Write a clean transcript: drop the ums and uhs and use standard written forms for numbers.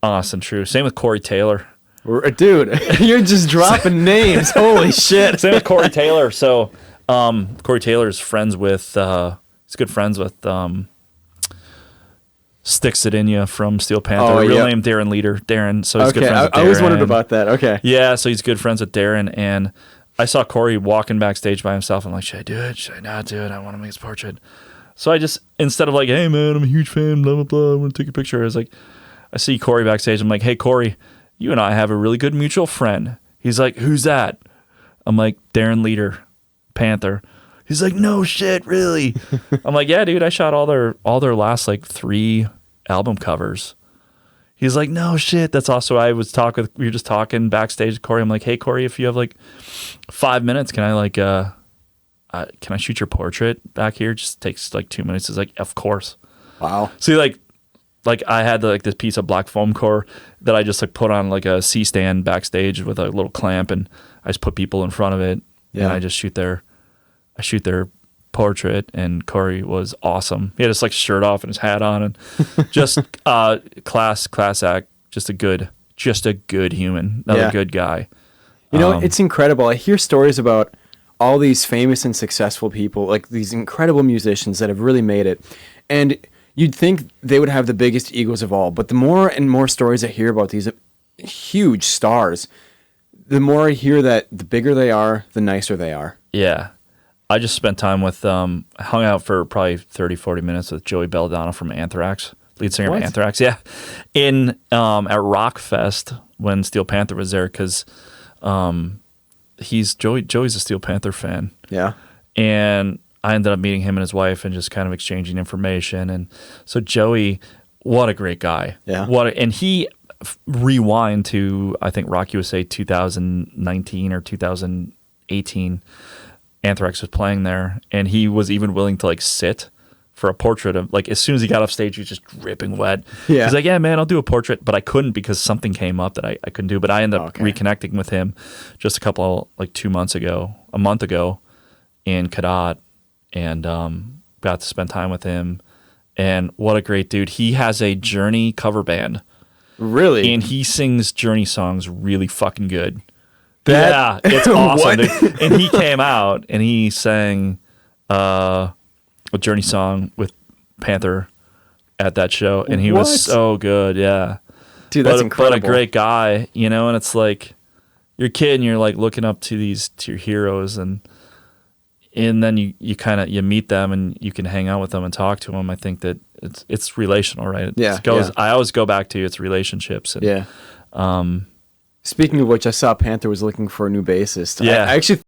Honest and true. Same with Corey Taylor. Dude, you're just dropping names. Holy shit. Same with Corey Taylor. So Corey Taylor is friends with, he's good friends with Sticks It In Ya from Steel Panther. Real name Darren Leader. Darren. So he's good friends with Darren. I always wondered about that. Okay. Yeah, so he's good friends with Darren. And I saw Corey walking backstage by himself. I'm like, should I do it? Should I not do it? I want to make his portrait. So I just, instead of like, hey man, I'm a huge fan, blah, blah, blah, I want to take a picture. I was like, I see Corey backstage. I'm like, hey Corey, you and I have a really good mutual friend. He's like, who's that? I'm like, Darren Leader, Panther. He's like, no shit, really? I'm like, yeah, dude, I shot all their last like 3 album covers. He's like, no shit, that's also, we were just talking backstage with Corey. I'm like, hey Corey, if you have like 5 minutes, can I like, can I shoot your portrait back here? Just takes like 2 minutes. He's like, of course. Wow. See, like I had like this piece of black foam core that I just like put on like a C-stand backstage with a little clamp, and I just put people in front of it, and I just shoot their portrait. And Corey was awesome. He had his like shirt off and his hat on, and just class act. Just a good human, another good guy. You know, it's incredible. I hear stories about all these famous and successful people, like these incredible musicians that have really made it, and you'd think they would have the biggest egos of all, but the more and more stories I hear about these huge stars, the more I hear that the bigger they are, the nicer they are. Yeah. I just spent time with, hung out for probably 30, 40 minutes with Joey Belladonna from Anthrax, lead singer of Anthrax. Yeah. At Rockfest when Steel Panther was there, because Joey's a Steel Panther fan. Yeah. And I ended up meeting him and his wife and just kind of exchanging information. And so Joey, what a great guy. Yeah. And he rewind to, I think, Rock USA 2019 or 2018. Anthrax was playing there, and he was even willing to like sit for a portrait of, like, as soon as he got off stage, he was just dripping wet. Yeah. He's like, yeah, man, I'll do a portrait, but I couldn't because something came up that I couldn't do. But I ended up reconnecting with him just a month ago in Cadott, and got to spend time with him. And what a great dude. He has a Journey cover band. Really? And he sings Journey songs really fucking good. Yeah, it's awesome. Dude. And he came out and he sang a Journey song with Panther at that show, and he was so good. Yeah, dude, that's incredible. What a great guy, you know. And it's like you're a kid and you're like looking up to your heroes, and then you kind of meet them and you can hang out with them and talk to them. I think that it's relational, right? I always go back to it's relationships. And, Speaking of which, I saw Panther was looking for a new bassist. Yeah. I actually